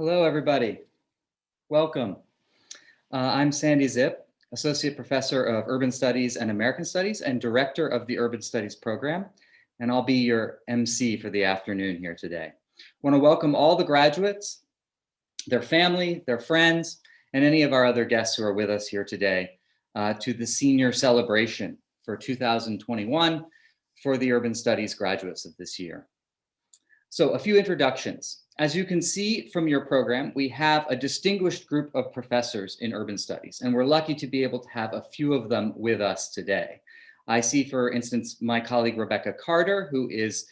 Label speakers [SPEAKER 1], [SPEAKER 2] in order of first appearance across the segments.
[SPEAKER 1] Hello, everybody. Welcome. I'm Sandy Zip, Associate Professor of Urban Studies and American Studies and Director of the Urban Studies Program, and I'll be your MC for the afternoon here today. I want to welcome all the graduates, their family, their friends, and any of our other guests who are with us here today to the senior celebration for 2021 for the Urban Studies graduates of this year. So a few introductions. As you can see from your program, we have a distinguished group of professors in urban studies, and we're lucky to be able to have a few of them with us today. I see, for instance, my colleague Rebecca Carter, who is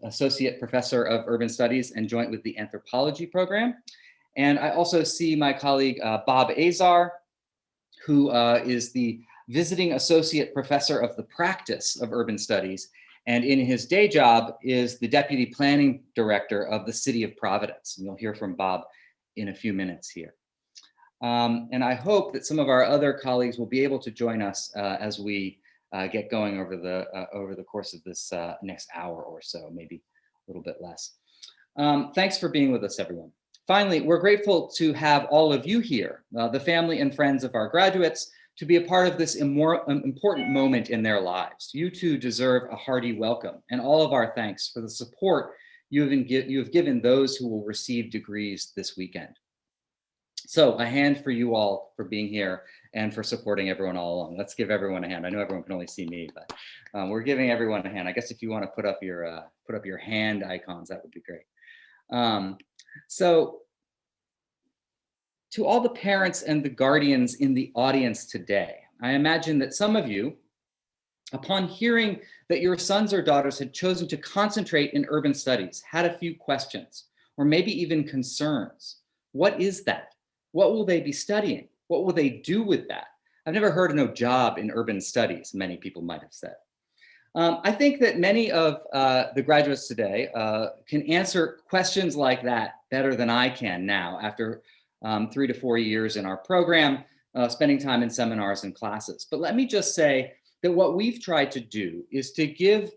[SPEAKER 1] Associate Professor of Urban Studies and joint with the Anthropology program. And I also see my colleague Bob Azar, who is the Visiting Associate Professor of the Practice of Urban Studies, and in his day job is the Deputy Planning Director of the City of Providence. And you'll hear from Bob in a few minutes here. And I hope that some of our other colleagues will be able to join us as we get going over the course of this next hour or so, maybe a little bit less. Thanks for being with us, everyone. Finally, we're grateful to have all of you here, the family and friends of our graduates, to be a part of this important moment in their lives. You too deserve a hearty welcome, and all of our thanks for the support you have given those who will receive degrees this weekend. So a hand for you all for being here and for supporting everyone all along. Let's give everyone a hand. I know everyone can only see me, but we're giving everyone a hand. I guess if you want to put up your hand icons, that would be great. So to all the parents and the guardians in the audience today, I imagine that some of you, upon hearing that your sons or daughters had chosen to concentrate in urban studies, had a few questions, or maybe even concerns. What is that? What will they be studying? What will they do with that? I've never heard of no job in urban studies, many people might have said. I think that many of the graduates today can answer questions like that better than I can now after 3 to 4 years in our program, spending time in seminars and classes. But let me just say that what we've tried to do is to give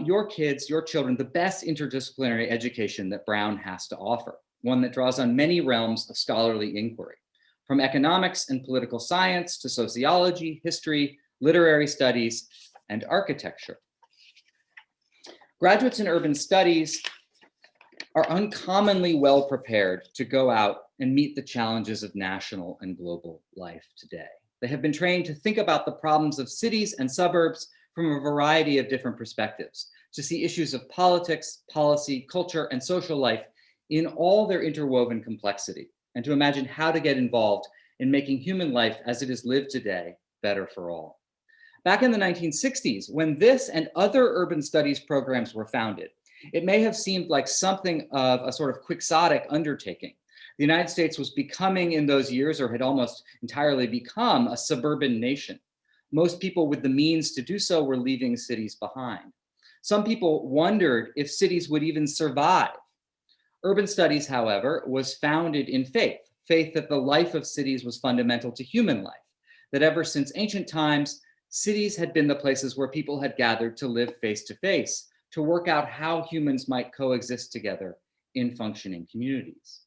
[SPEAKER 1] your kids, your children, the best interdisciplinary education that Brown has to offer, one that draws on many realms of scholarly inquiry, from economics and political science to sociology, history, literary studies, and architecture. Graduates in urban studies are uncommonly well prepared to go out and meet the challenges of national and global life today. They have been trained to think about the problems of cities and suburbs from a variety of different perspectives, to see issues of politics, policy, culture, and social life in all their interwoven complexity, and to imagine how to get involved in making human life as it is lived today better for all. Back in the 1960s, when this and other urban studies programs were founded, it may have seemed like something of a sort of quixotic undertaking. The United States was becoming in those years, or had almost entirely become, a suburban nation. Most people with the means to do so were leaving cities behind. Some people wondered if cities would even survive. Urban studies, however, was founded in faith that the life of cities was fundamental to human life, that ever since ancient times, cities had been the places where people had gathered to live face to face, to work out how humans might coexist together in functioning communities.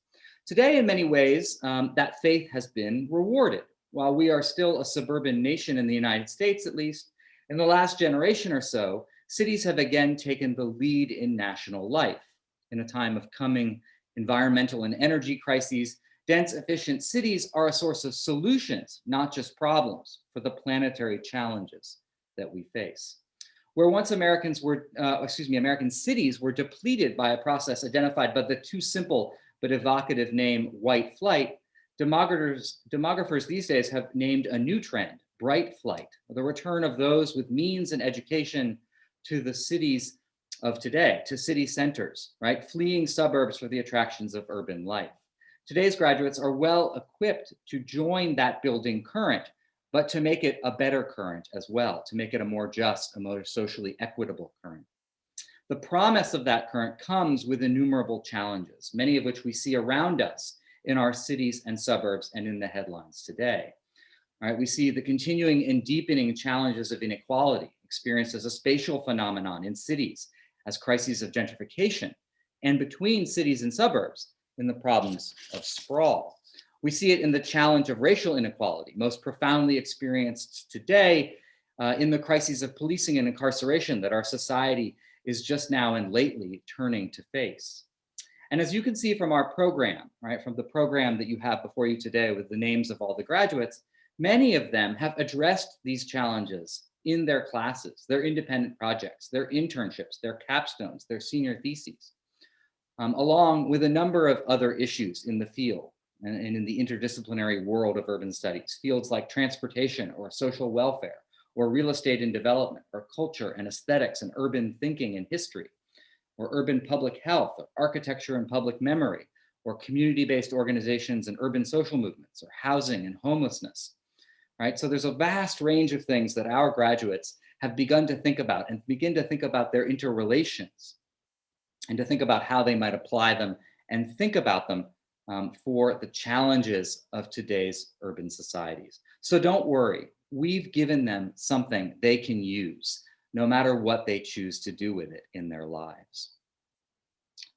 [SPEAKER 1] Today, in many ways, that faith has been rewarded. While we are still a suburban nation in the United States, at least, in the last generation or so, cities have again taken the lead in national life. In a time of coming environmental and energy crises, dense, efficient cities are a source of solutions, not just problems, for the planetary challenges that we face. Where once American cities were depleted by a process identified by the too simple but evocative name white flight, demographers these days have named a new trend, bright flight, the return of those with means and education to the cities of today, to city centers, right? Fleeing suburbs for the attractions of urban life. Today's graduates are well equipped to join that building current, but to make it a better current as well, to make it a more just, a more socially equitable current. The promise of that current comes with innumerable challenges, many of which we see around us in our cities and suburbs and in the headlines today. All right, we see the continuing and deepening challenges of inequality experienced as a spatial phenomenon in cities, as crises of gentrification, and between cities and suburbs, in the problems of sprawl. We see it in the challenge of racial inequality, most profoundly experienced today in the crises of policing and incarceration that our society is just now and lately turning to face. And as you can see from our program, right, from the program that you have before you today with the names of all the graduates, many of them have addressed these challenges in their classes, their independent projects, their internships, their capstones, their senior theses, along with a number of other issues in the field and in the interdisciplinary world of urban studies, fields like transportation or social welfare, or real estate and development, or culture and aesthetics and urban thinking and history, or urban public health, or architecture and public memory, or community-based organizations and urban social movements, or housing and homelessness, right? So there's a vast range of things that our graduates have begun to think about and begin to think about their interrelations and to think about how they might apply them and think about them for the challenges of today's urban societies. So don't worry, we've given them something they can use no matter what they choose to do with it in their lives.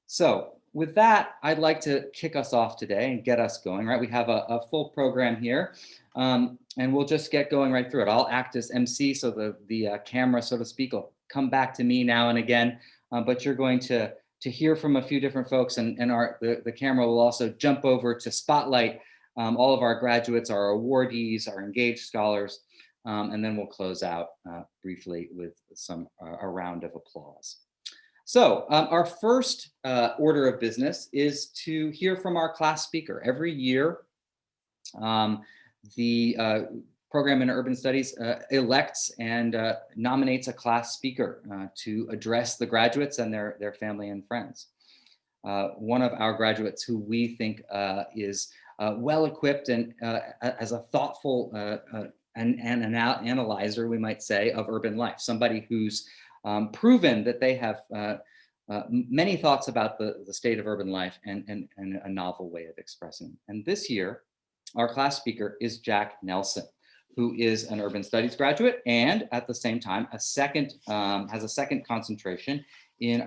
[SPEAKER 1] So with that, I'd like to kick us off today and get us going, right? We have a full program here, and we'll just get going right through it. I'll act as MC, so the camera, so to speak, will come back to me now and again, but you're going to hear from a few different folks, and the camera will also jump over to spotlight all of our graduates, our awardees, our engaged scholars, and then we'll close out briefly with a round of applause. So our first order of business is to hear from our class speaker. Every year, the program in urban studies elects and nominates a class speaker to address the graduates and their family and friends. One of our graduates who we think is well equipped and as a thoughtful an analyzer, we might say, of urban life, somebody who's proven that they have many thoughts about the state of urban life and a novel way of expressing. And this year, our class speaker is Jack Nelson, who is an urban studies graduate and at the same time has a second concentration in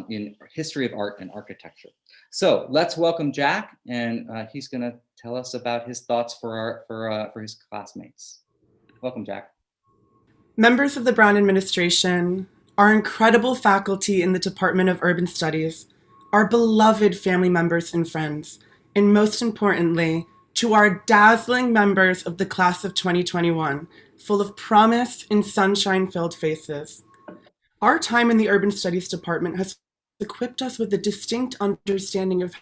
[SPEAKER 1] in history of art and architecture. So let's welcome Jack, and he's going to tell us about his thoughts for his classmates. Welcome, Jack.
[SPEAKER 2] Members of the Brown administration, our incredible faculty in the Department of Urban Studies, our beloved family members and friends, and most importantly, to our dazzling members of the class of 2021, full of promise and sunshine-filled faces. Our time in the Urban Studies Department has equipped us with a distinct understanding of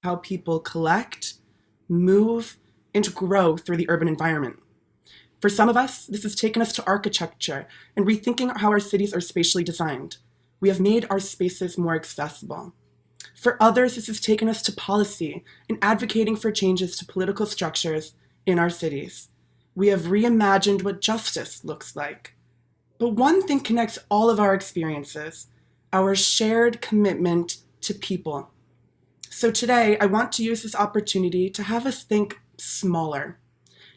[SPEAKER 2] how people collect, move, and grow through the urban environment. For some of us, this has taken us to architecture and rethinking how our cities are spatially designed. We have made our spaces more accessible. For others, this has taken us to policy and advocating for changes to political structures in our cities. We have reimagined what justice looks like. But one thing connects all of our experiences: our shared commitment to people. So today, I want to use this opportunity to have us think smaller,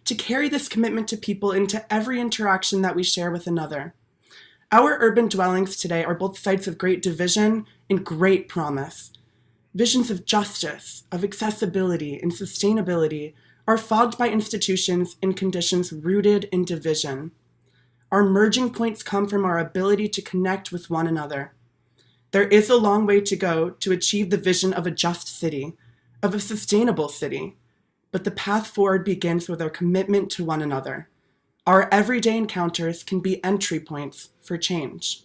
[SPEAKER 2] to carry this commitment to people into every interaction that we share with another. Our urban dwellings today are both sites of great division and great promise. Visions of justice, of accessibility, and sustainability are fogged by institutions and conditions rooted in division. Our merging points come from our ability to connect with one another. There is a long way to go to achieve the vision of a just city, of a sustainable city, but the path forward begins with our commitment to one another. Our everyday encounters can be entry points for change.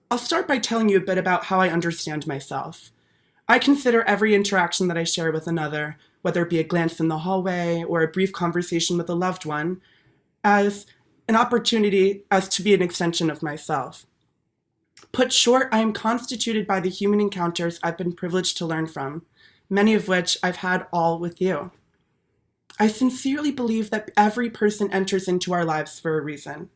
[SPEAKER 2] I'll start by telling you a bit about how I understand myself. I consider every interaction that I share with another, whether it be a glance in the hallway or a brief conversation with a loved one, as an opportunity as to be an extension of myself. Put short, I am constituted by the human encounters I've been privileged to learn from, many of which I've had all with you. I sincerely believe that every person enters into our lives for a reason.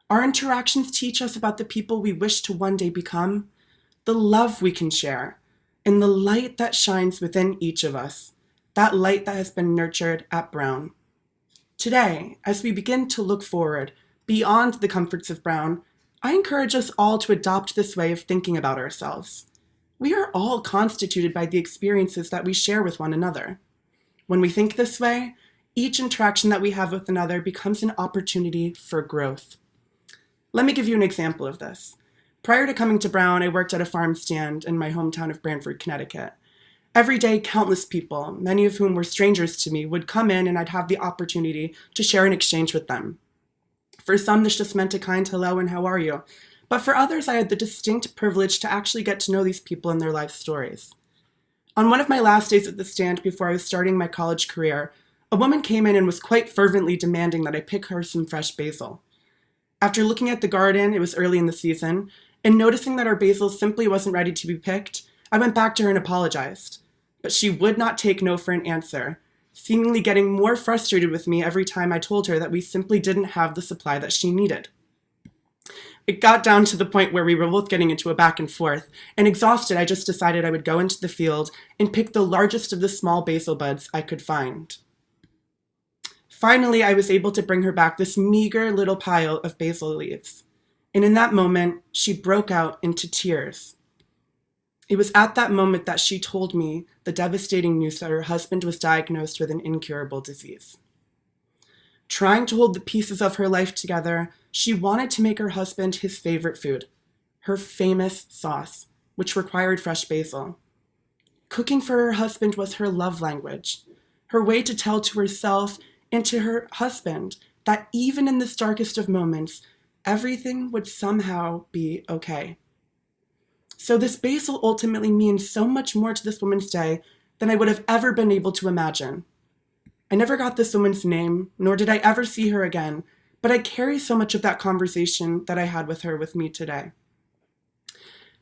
[SPEAKER 2] Our interactions teach us about the people we wish to one day become, the love we can share, and the light that shines within each of us, that light that has been nurtured at Brown. Today, as we begin to look forward beyond the comforts of Brown, I encourage us all to adopt this way of thinking about ourselves. We are all constituted by the experiences that we share with one another. When we think this way, each interaction that we have with another becomes an opportunity for growth. Let me give you an example of this. Prior to coming to Brown, I worked at a farm stand in my hometown of Branford, Connecticut. Every day, countless people, many of whom were strangers to me, would come in and I'd have the opportunity to share an exchange with them. For some, this just meant a kind hello and how are you? But for others, I had the distinct privilege to actually get to know these people and their life stories. On one of my last days at the stand before I was starting my college career, a woman came in and was quite fervently demanding that I pick her some fresh basil. After looking at the garden, it was early in the season, and noticing that our basil simply wasn't ready to be picked, I went back to her and apologized. But she would not take no for an answer, seemingly getting more frustrated with me every time I told her that we simply didn't have the supply that she needed. It got down to the point where we were both getting into a back and forth, and exhausted, I just decided I would go into the field and pick the largest of the small basil buds I could find. Finally, I was able to bring her back this meager little pile of basil leaves, and in that moment, she broke out into tears. It was at that moment that she told me the devastating news that her husband was diagnosed with an incurable disease. Trying to hold the pieces of her life together, she wanted to make her husband his favorite food, her famous sauce, which required fresh basil. Cooking for her husband was her love language, her way to tell to herself and to her husband that even in the darkest of moments, everything would somehow be okay. So this basil ultimately means so much more to this woman's day than I would have ever been able to imagine. I never got this woman's name, nor did I ever see her again, but I carry so much of that conversation that I had with her with me today.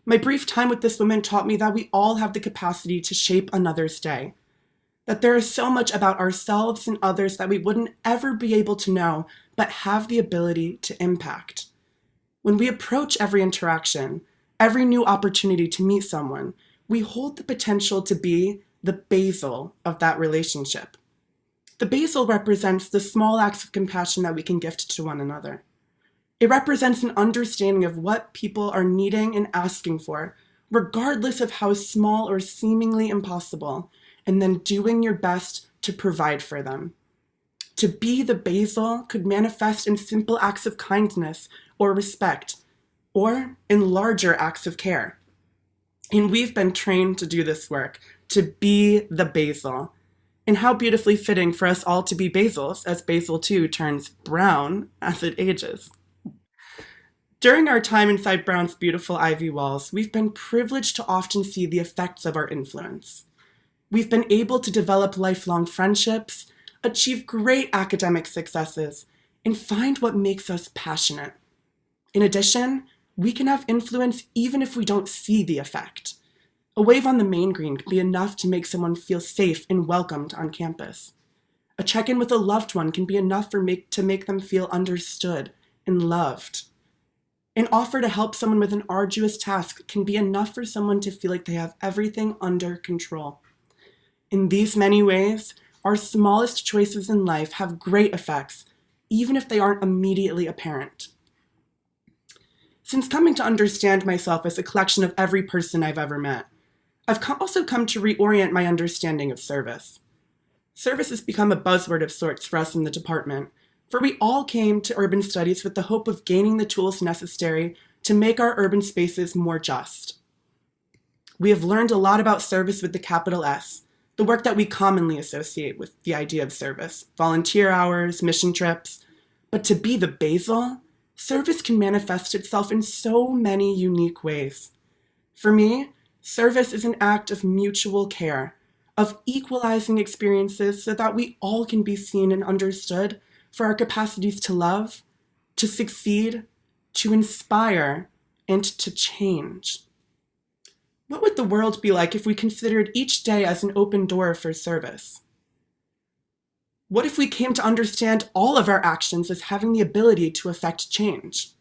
[SPEAKER 2] My brief time with this woman taught me that we all have the capacity to shape another's day, that there is so much about ourselves and others that we wouldn't ever be able to know, but have the ability to impact. When we approach every interaction, every new opportunity to meet someone, we hold the potential to be the basil of that relationship. The basil represents the small acts of compassion that we can gift to one another. It represents an understanding of what people are needing and asking for, regardless of how small or seemingly impossible, and then doing your best to provide for them. To be the basil could manifest in simple acts of kindness or respect, or in larger acts of care. And we've been trained to do this work, to be the basil. And how beautifully fitting for us all to be basils, as basil too turns brown as it ages. During our time inside Brown's beautiful ivy walls, we've been privileged to often see the effects of our influence. We've been able to develop lifelong friendships, achieve great academic successes, and find what makes us passionate. In addition, we can have influence even if we don't see the effect. A wave on the main green can be enough to make someone feel safe and welcomed on campus. A check-in with a loved one can be enough to make them feel understood and loved. An offer to help someone with an arduous task can be enough for someone to feel like they have everything under control. In these many ways, our smallest choices in life have great effects, even if they aren't immediately apparent. Since coming to understand myself as a collection of every person I've ever met, I've also come to reorient my understanding of service. Service has become a buzzword of sorts for us in the department, for we all came to urban studies with the hope of gaining the tools necessary to make our urban spaces more just. We have learned a lot about service with the capital S, the work that we commonly associate with the idea of service, volunteer hours, mission trips. But to be the basil, service can manifest itself in so many unique ways. For me, service is an act of mutual care, of equalizing experiences so that we all can be seen and understood for our capacities to love, to succeed, to inspire, and to change. What would the world be like if we considered each day as an open door for service? What if we came to understand all of our actions as having the ability to affect change?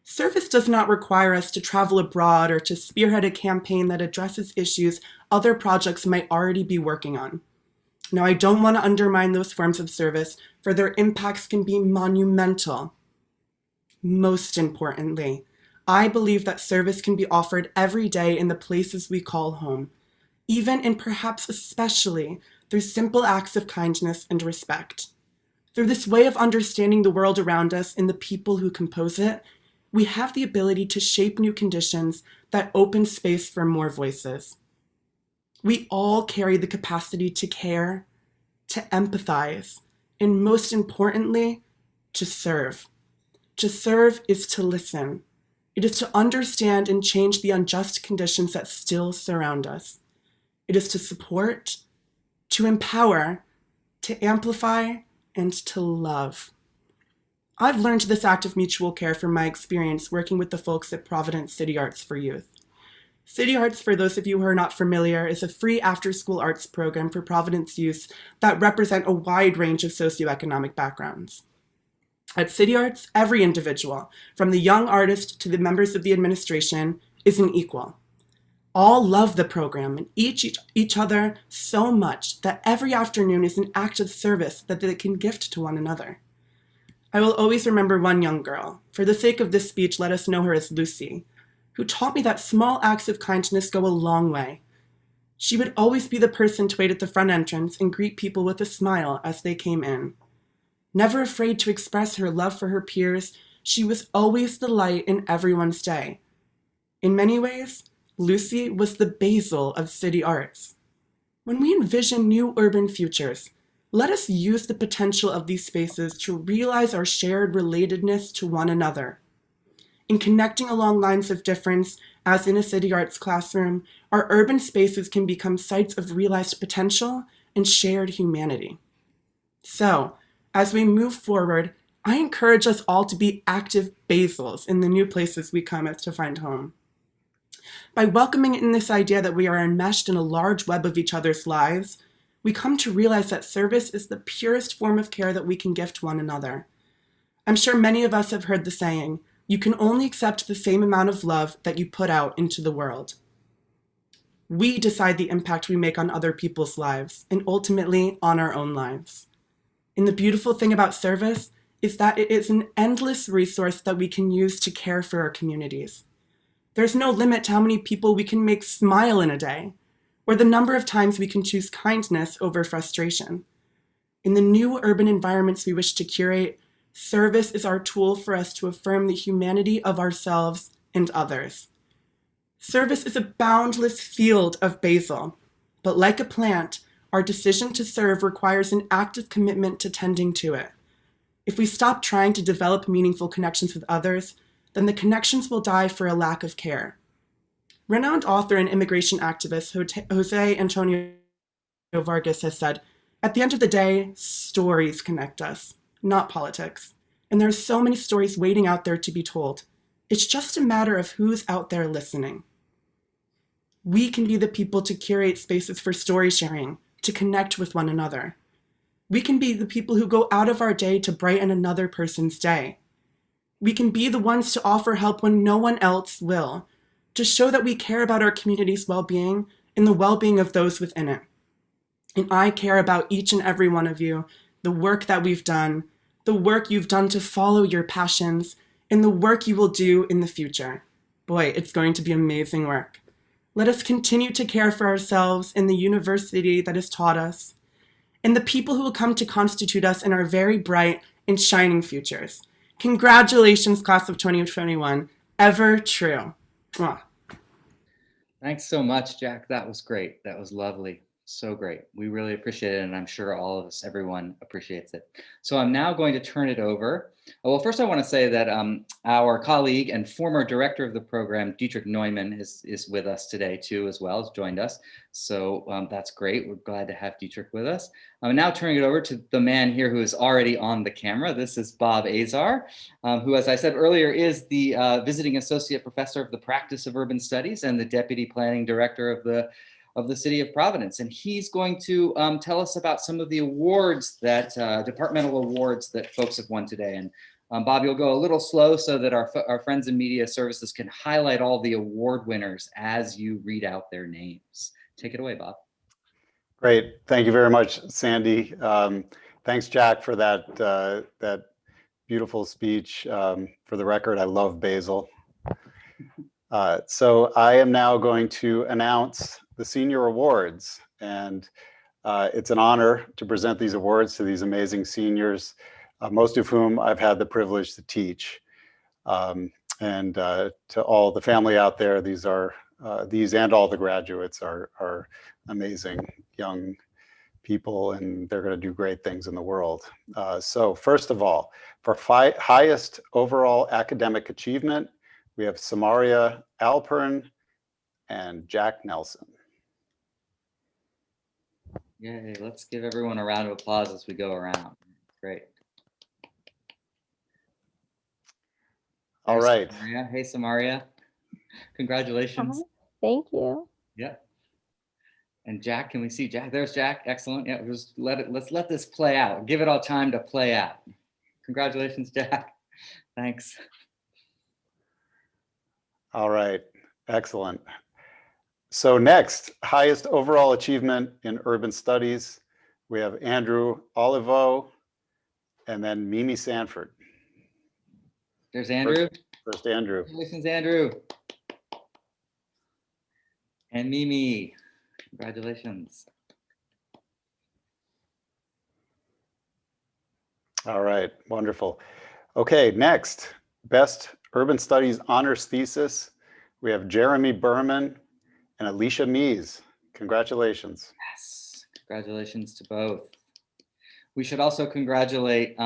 [SPEAKER 2] Service does not require us to travel abroad or to spearhead a campaign that addresses issues other projects might already be working on. Now, I don't want to undermine those forms of service, for their impacts can be monumental. Most importantly, I believe that service can be offered every day in the places we call home, even and perhaps especially through simple acts of kindness and respect. Through this way of understanding the world around us and the people who compose it, we have the ability to shape new conditions that open space for more voices. We all carry the capacity to care, to empathize, and most importantly, to serve. To serve is to listen. It is to understand and change the unjust conditions that still surround us. It is to support, to empower, to amplify, and to love. I've learned this act of mutual care from my experience working with the folks at Providence City Arts for Youth. City Arts, for those of you who are not familiar, is a free after-school arts program for Providence youth that represent a wide range of socioeconomic backgrounds. At City Arts, every individual, from the young artist to the members of the administration, is an equal. All love the program and each other so much that every afternoon is an act of service that they can gift to one another. I will always remember one young girl. For the sake of this speech, let us know her as Lucy, who taught me that small acts of kindness go a long way. She would always be the person to wait at the front entrance and greet people with a smile as they came in. Never afraid to express her love for her peers, she was always the light in everyone's day. In many ways, Lucy was the Basil of City Arts. When we envision new urban futures, let us use the potential of these spaces to realize our shared relatedness to one another. In connecting along lines of difference, as in a City Arts classroom, our urban spaces can become sites of realized potential and shared humanity. So, as we move forward, I encourage us all to be active Basils in the new places we come to find home. By welcoming in this idea that we are enmeshed in a large web of each other's lives, we come to realize that service is the purest form of care that we can gift one another. I'm sure many of us have heard the saying, you can only accept the same amount of love that you put out into the world. We decide the impact we make on other people's lives and ultimately on our own lives. And the beautiful thing about service is that it is an endless resource that we can use to care for our communities. There's no limit to how many people we can make smile in a day, or the number of times we can choose kindness over frustration. In the new urban environments we wish to curate, service is our tool for us to affirm the humanity of ourselves and others. Service is a boundless field of basil, but like a plant, our decision to serve requires an active commitment to tending to it. If we stop trying to develop meaningful connections with others, then the connections will die for a lack of care. Renowned author and immigration activist Jose Antonio Vargas has said, "At the end of the day, stories connect us, not politics. And there are so many stories waiting out there to be told. It's just a matter of who's out there listening." We can be the people to curate spaces for story sharing, to connect with one another. We can be the people who go out of our day to brighten another person's day. We can be the ones to offer help when no one else will, to show that we care about our community's well-being and the well-being of those within it. And I care about each and every one of you, the work that we've done, the work you've done to follow your passions, and the work you will do in the future. Boy, it's going to be amazing work. Let us continue to care for ourselves and the university that has taught us, and the people who will come to constitute us in our very bright and shining futures. Congratulations, class of 2021. Ever true. Mwah.
[SPEAKER 1] Thanks so much, Jack. That was great. That was lovely. So great. We really appreciate it. And I'm sure all of us, everyone appreciates it. So I'm now going to turn it over. Well, first I want to say that our colleague and former director of the program, Dietrich Neumann, is with us today too, as well, has joined us. So that's great. We're glad to have Dietrich with us. I'm now turning it over to the man here who is already on the camera. This is Bob Azar, who, as I said earlier, is the visiting associate professor of the practice of urban studies and the deputy planning director of the City of Providence. And he's going to tell us about some of the awards that, departmental awards that folks have won today. And Bob, you'll go a little slow so that our friends in media services can highlight all the award winners as you read out their names. Take it away, Bob.
[SPEAKER 3] Great, thank you very much, Sandy. Thanks, Jack, for that beautiful speech. For the record, I love basil. So I am now going to announce the senior awards, and it's an honor to present these awards to these amazing seniors, most of whom I've had the privilege to teach. And to all the family out there, these and all the graduates are amazing young people, and they're going to do great things in the world. So first of all, for highest overall academic achievement, we have Samaria Alpern and Jack Nelson.
[SPEAKER 1] Yay, let's give everyone a round of applause as we go around. Great.
[SPEAKER 3] All right.
[SPEAKER 1] Samaria. Hey, Samaria. Congratulations.
[SPEAKER 4] Thank you.
[SPEAKER 1] Yeah. And Jack, can we see Jack? There's Jack. Excellent. Yeah, let's let this play out. Give it all time to play out. Congratulations, Jack. Thanks.
[SPEAKER 3] All right. Excellent. So next, highest overall achievement in urban studies, we have Andrew Olivo and then Mimi Sanford.
[SPEAKER 1] There's Andrew.
[SPEAKER 3] First Andrew.
[SPEAKER 1] Congratulations, Andrew. And Mimi. Congratulations.
[SPEAKER 3] All right, wonderful. Okay, next, best urban studies honors thesis. We have Jeremy Berman and Alicia Mees. Congratulations.
[SPEAKER 1] Yes, congratulations to both. We should also congratulate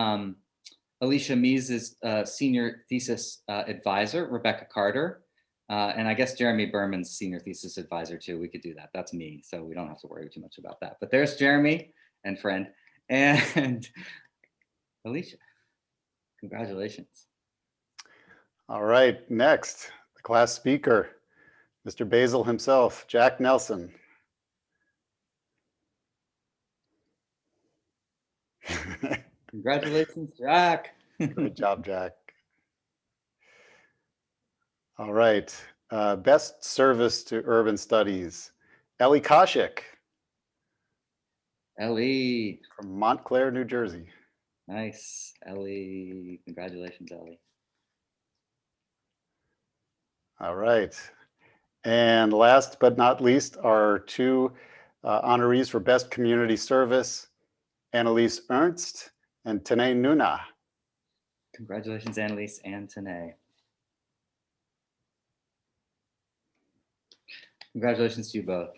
[SPEAKER 1] Alicia Mees' senior thesis advisor, Rebecca Carter. And I guess Jeremy Berman's senior thesis advisor too. We could do that. That's me, so we don't have to worry too much about that. But there's Jeremy and friend and Alicia. Congratulations.
[SPEAKER 3] All right, next, the class speaker, Mr. Basil himself, Jack Nelson.
[SPEAKER 1] Congratulations, Jack.
[SPEAKER 3] Good job, Jack. All right, best service to urban studies, Ellie Koshik.
[SPEAKER 1] Ellie.
[SPEAKER 3] From Montclair, New Jersey.
[SPEAKER 1] Nice, Ellie. Congratulations, Ellie.
[SPEAKER 3] All right. And last but not least, our two honorees for Best Community Service, Annalise Ernst and Tanae Nuna.
[SPEAKER 1] Congratulations, Annalise and Tanae. Congratulations to you both.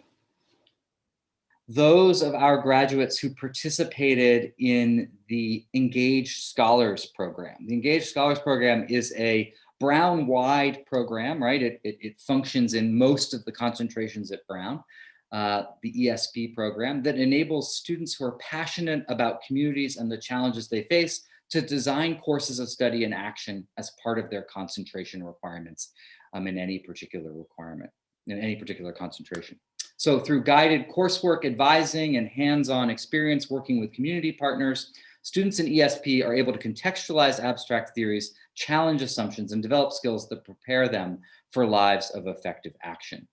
[SPEAKER 1] Those of our graduates who participated in the Engaged Scholars Program. The Engaged Scholars Program is a Brown-wide program, right? It functions in most of the concentrations at Brown, the ESP program that enables students who are passionate about communities and the challenges they face to design courses of study and action as part of their concentration requirements in any particular requirement, in any particular concentration. So through guided coursework, advising, and hands-on experience working with community partners, students in ESP are able to contextualize abstract theories, challenge assumptions, and develop skills that prepare them for lives of effective action.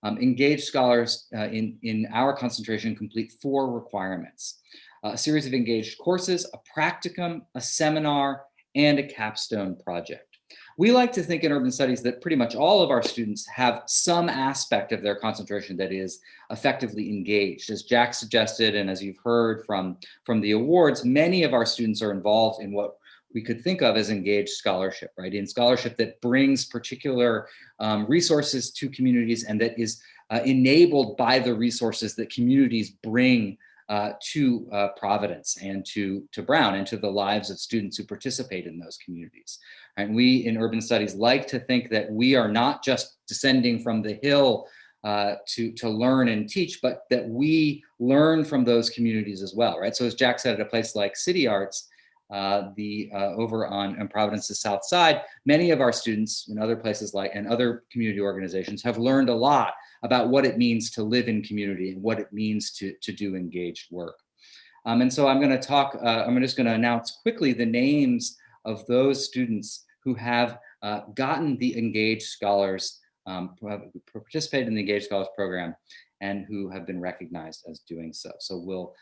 [SPEAKER 1] Engaged scholars in our concentration complete 4 requirements: a series of engaged courses, a practicum, a seminar, and a capstone project. We like to think in urban studies that pretty much all of our students have some aspect of their concentration that is effectively engaged. As Jack suggested, and as you've heard from the awards, many of our students are involved in what we could think of as engaged scholarship, right? In scholarship that brings particular resources to communities and that is enabled by the resources that communities bring to Providence and to Brown and to the lives of students who participate in those communities. And we in urban studies like to think that we are not just descending from the hill to learn and teach, but that we learn from those communities as well, right? So as Jack said, at a place like City Arts, over on Providence's south side, many of our students in other places and other community organizations have learned a lot about what it means to live in community and what it means to do engaged work. And so I'm going to talk, I'm just going to announce quickly the names of those students who have gotten the Engaged Scholars, who have participated in the Engaged Scholars program and who have been recognized as doing so. So we'll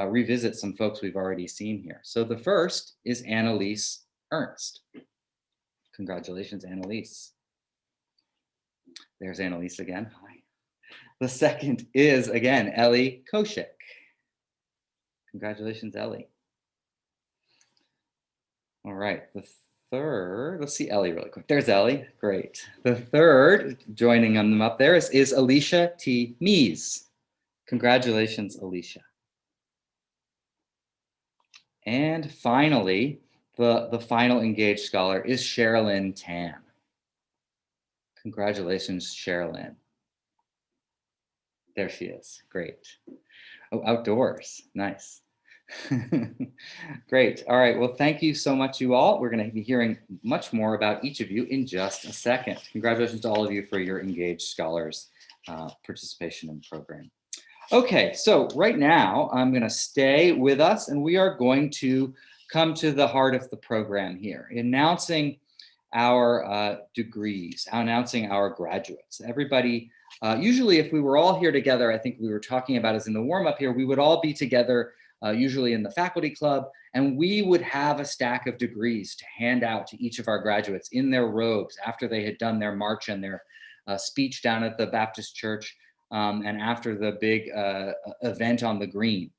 [SPEAKER 1] revisit some folks we've already seen here. So the first is Annalise Ernst. Congratulations, Annalise. There's Annalise again. Hi. The second is, again, Ellie Koshik. Congratulations, Ellie. All right, the third, let's see Ellie really quick. There's Ellie, great. The third, joining them up there, is Alicia T. Mees. Congratulations, Alicia. And finally, the final engaged scholar is Sherilyn Tan. Congratulations, Sherilyn. There she is, great. Oh, outdoors, nice. Great, all right, well, thank you so much, you all. We're gonna be hearing much more about each of you in just a second. Congratulations to all of you for your engaged scholars participation in the program. Okay, so right now I'm gonna stay with us and we are going to come to the heart of the program here, announcing our degrees, announcing our graduates. Everybody, usually if we were all here together, I think we were talking about as in the warm up here, we would all be together usually in the faculty club, and we would have a stack of degrees to hand out to each of our graduates in their robes after they had done their march and their speech down at the Baptist church and after the big event on the green.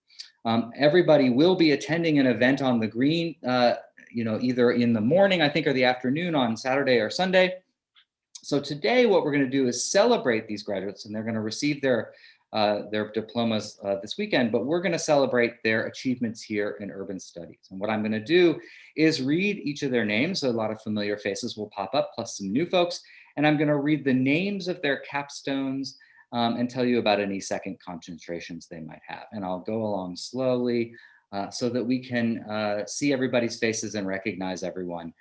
[SPEAKER 1] Everybody will be attending an event on the green, either in the morning, I think, or the afternoon on Saturday or Sunday. So today what we're going to do is celebrate these graduates, and they're going to receive their diplomas this weekend, but we're going to celebrate their achievements here in urban studies. And what I'm going to do is read each of their names. So a lot of familiar faces will pop up, plus some new folks. And I'm going to read the names of their capstones and tell you about any second concentrations they might have. And I'll go along slowly so that we can see everybody's faces and recognize everyone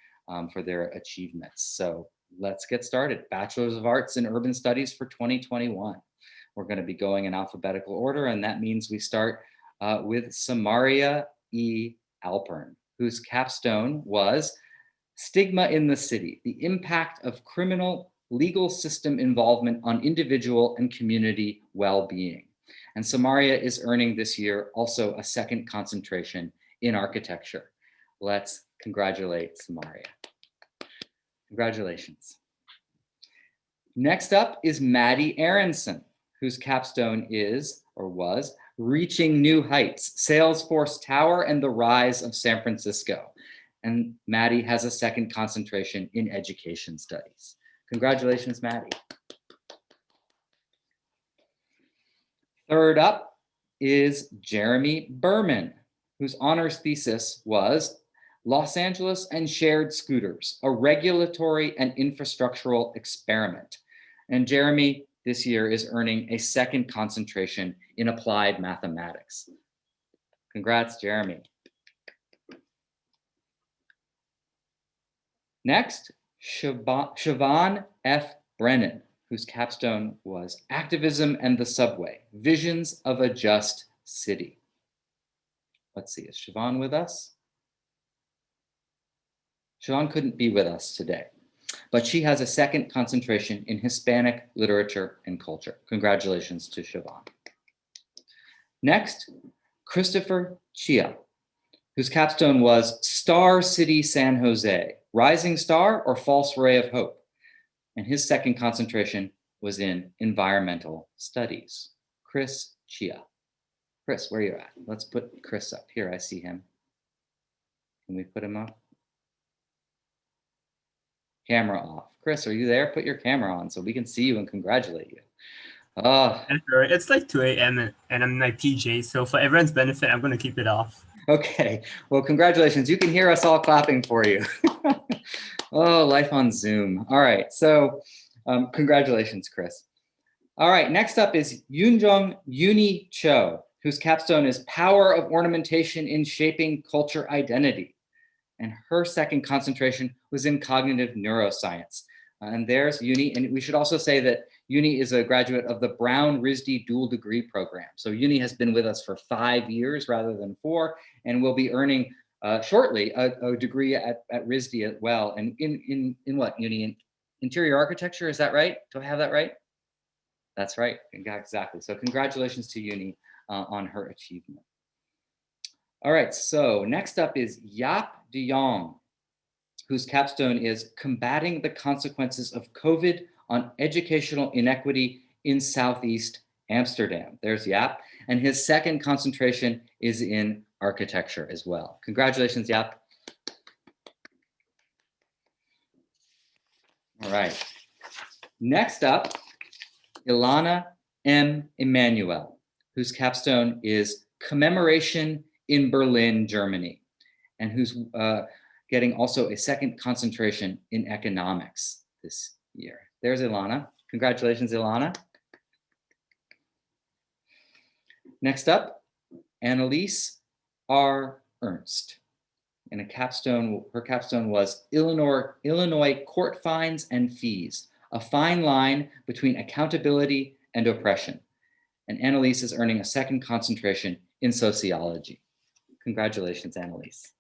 [SPEAKER 1] for their achievements. So let's get started. Bachelor's of Arts in Urban Studies for 2021. We're going to be going in alphabetical order, and that means we start with Samaria E. Alpern, whose capstone was Stigma in the City, the Impact of Criminal Legal System Involvement on Individual and Community Well-Being. And Samaria is earning this year also a second concentration in architecture. Let's congratulate Samaria. Congratulations. Next up is Maddie Aronson, whose capstone is, or was, Reaching New Heights, Salesforce Tower and the Rise of San Francisco. And Maddie has a second concentration in education studies. Congratulations, Maddie. Third up is Jeremy Berman, whose honors thesis was Los Angeles and Shared Scooters, a regulatory and infrastructural experiment. And Jeremy this year is earning a second concentration in applied mathematics. Congrats, Jeremy. Next, Siobhan F. Brennan, whose capstone was Activism and the Subway, Visions of a Just City. Let's see, is Siobhan with us? Siobhan couldn't be with us today, but she has a second concentration in Hispanic literature and culture. Congratulations to Siobhan. Next, Christopher Chia, whose capstone was Star City San Jose, Rising Star or False Ray of Hope. And his second concentration was in environmental studies. Chris Chia. Chris, where are you at? Let's put Chris up. Here, I see him. Can we put him up? Camera off. Chris, are you there? Put your camera on so we can see you and congratulate you.
[SPEAKER 4] It's like 2 a.m. and I'm in my PJs, so for everyone's benefit, I'm going to keep it off.
[SPEAKER 1] Okay, well, congratulations. You can hear us all clapping for you. Oh, life on Zoom. All right, so congratulations, Chris. All right, next up is Yunjong Uni Cho, whose capstone is Power of Ornamentation in Shaping Culture Identity. And her second concentration was in cognitive neuroscience. And there's Uni, and we should also say that Uni is a graduate of the Brown-RISD dual degree program. So Uni has been with us for 5 years rather than 4, and will be earning shortly a degree at RISD as well. And in what, Uni? In interior architecture, is that right? Do I have that right? That's right, exactly. So congratulations to Uni on her achievement. All right, so next up is Yap De Jong, whose capstone is Combating the Consequences of COVID on educational inequity in Southeast Amsterdam. There's Jaap. And his second concentration is in architecture as well. Congratulations, Jaap. All right. Next up, Ilana M. Emanuel, whose capstone is Commemoration in Berlin, Germany, and who's getting also a second concentration in economics this year. There's Ilana. Congratulations, Ilana. Next up, Annalise R. Ernst. And her capstone was Illinois court fines and fees, a fine line between accountability and oppression. And Annalise is earning a second concentration in sociology. Congratulations, Annalise.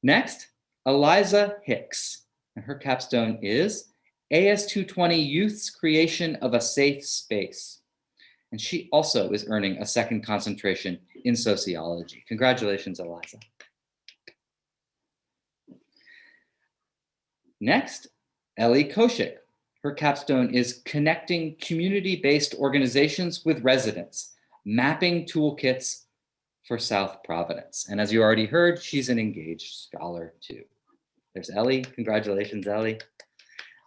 [SPEAKER 1] Next, Eliza Hicks, and her capstone is AS220 Youth's Creation of a Safe Space. And she also is earning a second concentration in sociology. Congratulations, Eliza. Next, Ellie Koshik. Her capstone is Connecting Community-Based Organizations with Residents, Mapping Toolkits for South Providence. And as you already heard, she's an engaged scholar too. There's Ellie. Congratulations, Ellie.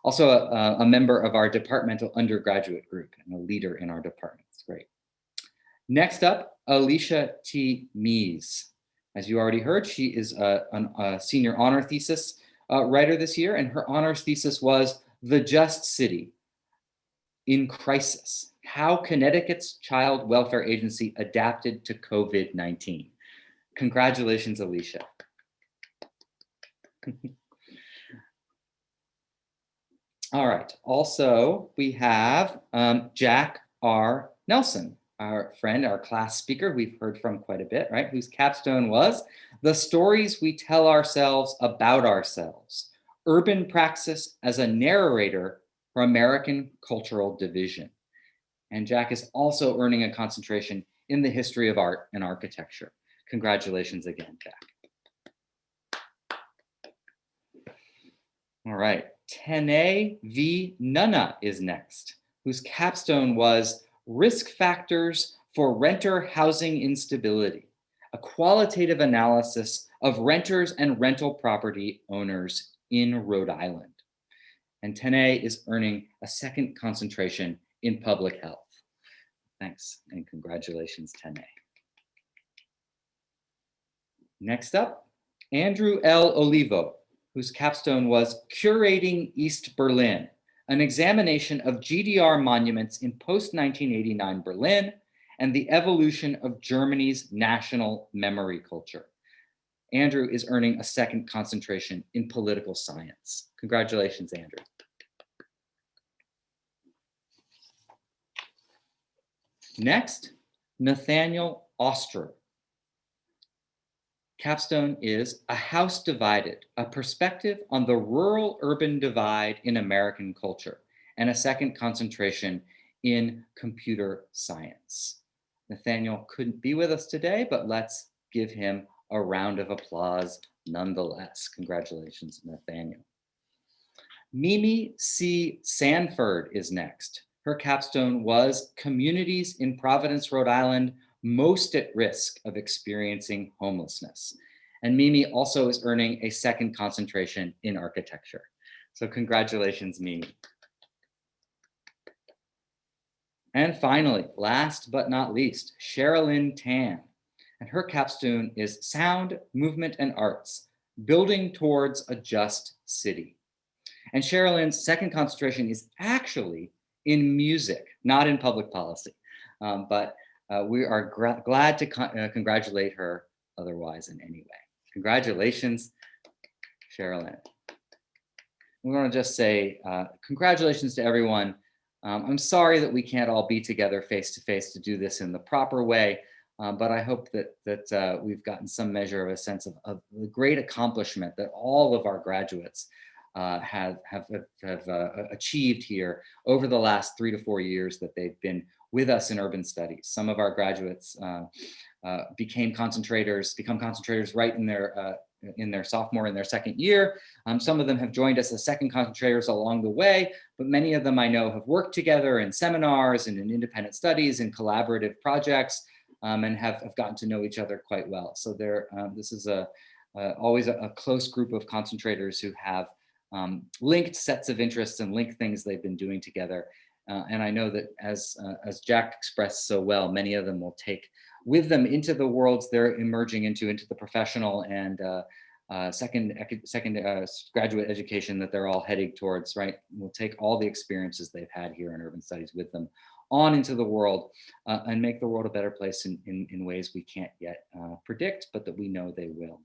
[SPEAKER 1] Also a member of our departmental undergraduate group and a leader in our department. It's great. Next up, Alicia T. Mees. As you already heard, she is a senior honor thesis writer this year, and her honors thesis was The Just City in Crisis, How Connecticut's Child Welfare Agency Adapted to COVID-19. Congratulations, Alicia. All right, also we have Jack R. Nelson, our friend, our class speaker we've heard from quite a bit, right? Whose capstone was The Stories We Tell Ourselves About Ourselves, Urban Praxis as a Narrator for American Cultural Division. And Jack is also earning a concentration in the history of art and architecture. Congratulations again, Jack. All right, Tene V. Nunna is next, whose capstone was Risk Factors for Renter Housing Instability, a qualitative analysis of renters and rental property owners in Rhode Island. And Tene is earning a second concentration in public health. Thanks and congratulations, Tene. Next up, Andrew L. Olivo, whose capstone was Curating East Berlin, an examination of GDR monuments in post-1989 Berlin and the evolution of Germany's national memory culture. Andrew is earning a second concentration in political science. Congratulations, Andrew. Next, Nathaniel Ostrer. Capstone is A House Divided, a perspective on the rural-urban divide in American culture, and a second concentration in computer science. Nathaniel couldn't be with us today, but let's give him a round of applause nonetheless. Congratulations, Nathaniel. Mimi C. Sanford is next. Her capstone was Communities in Providence, Rhode Island, Most at Risk of Experiencing Homelessness. And Mimi also is earning a second concentration in architecture. So congratulations, Mimi. And finally, last but not least, Sherilyn Tan. And her capstone is Sound, Movement, and Arts, Building Towards a Just City. And Sherilyn's second concentration is actually in music, not in public policy. But we are glad to congratulate her otherwise in any way. Congratulations, Sherilyn. We want to just say congratulations to everyone. I'm sorry that we can't all be together face to face to do this in the proper way, but I hope that we've gotten some measure of a sense of the great accomplishment that all of our graduates have achieved here over the last 3 to 4 years that they've been with us in urban studies. Some of our graduates become concentrators right in their in their sophomore and their second year. Some of them have joined us as second concentrators along the way, but many of them I know have worked together in seminars and in independent studies and collaborative projects, and have gotten to know each other quite well. So this is always a close group of concentrators who have linked sets of interests and linked things they've been doing together. And I know that as Jack expressed so well, many of them will take with them into the worlds they're emerging into the professional and second graduate education that they're all heading towards, right? We'll take all the experiences they've had here in urban studies with them on into the world and make the world a better place in ways we can't yet predict, but that we know they will.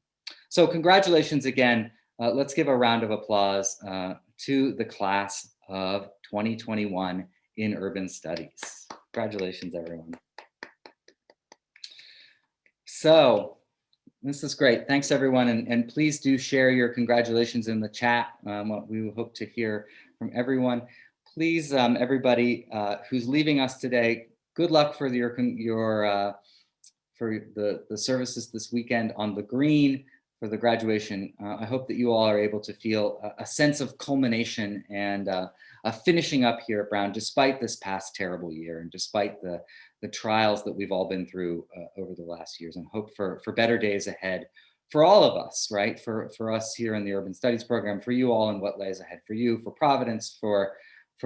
[SPEAKER 1] So congratulations again. Let's give a round of applause to the class of 2021 in urban studies. Congratulations, everyone. So this is great. Thanks, everyone. And please do share your congratulations in the chat. We hope to hear from everyone. Please, everybody who's leaving us today, good luck for the services this weekend on the green for the graduation. I hope that you all are able to feel a sense of culmination and a finishing up here at Brown, despite this past terrible year and despite the trials that we've all been through over the last years, and hope for better days ahead for all of us, right? For us here in the Urban Studies program, for you all and what lays ahead for you, for Providence, for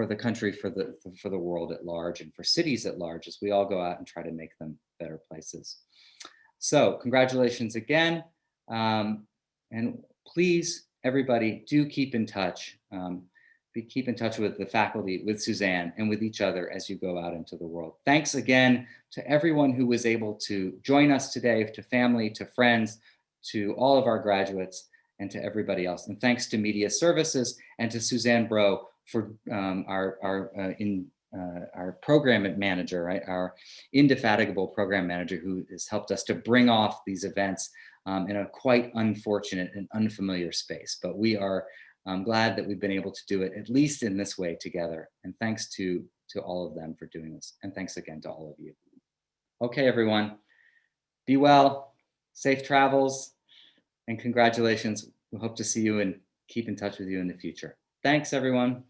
[SPEAKER 1] the country, for the world at large, and for cities at large, as we all go out and try to make them better places. So congratulations again. And please, everybody, do keep in touch. Keep in touch with the faculty, with Suzanne, and with each other as you go out into the world. Thanks again to everyone who was able to join us today, to family, to friends, to all of our graduates, and to everybody else. And thanks to Media Services and to Suzanne Bro for our program manager, right? Our indefatigable program manager who has helped us to bring off these events in a quite unfortunate and unfamiliar space. But we are glad that we've been able to do it, at least in this way together. And thanks to all of them for doing this. And thanks again to all of you. Okay, everyone, be well, safe travels, and congratulations. We hope to see you and keep in touch with you in the future. Thanks, everyone.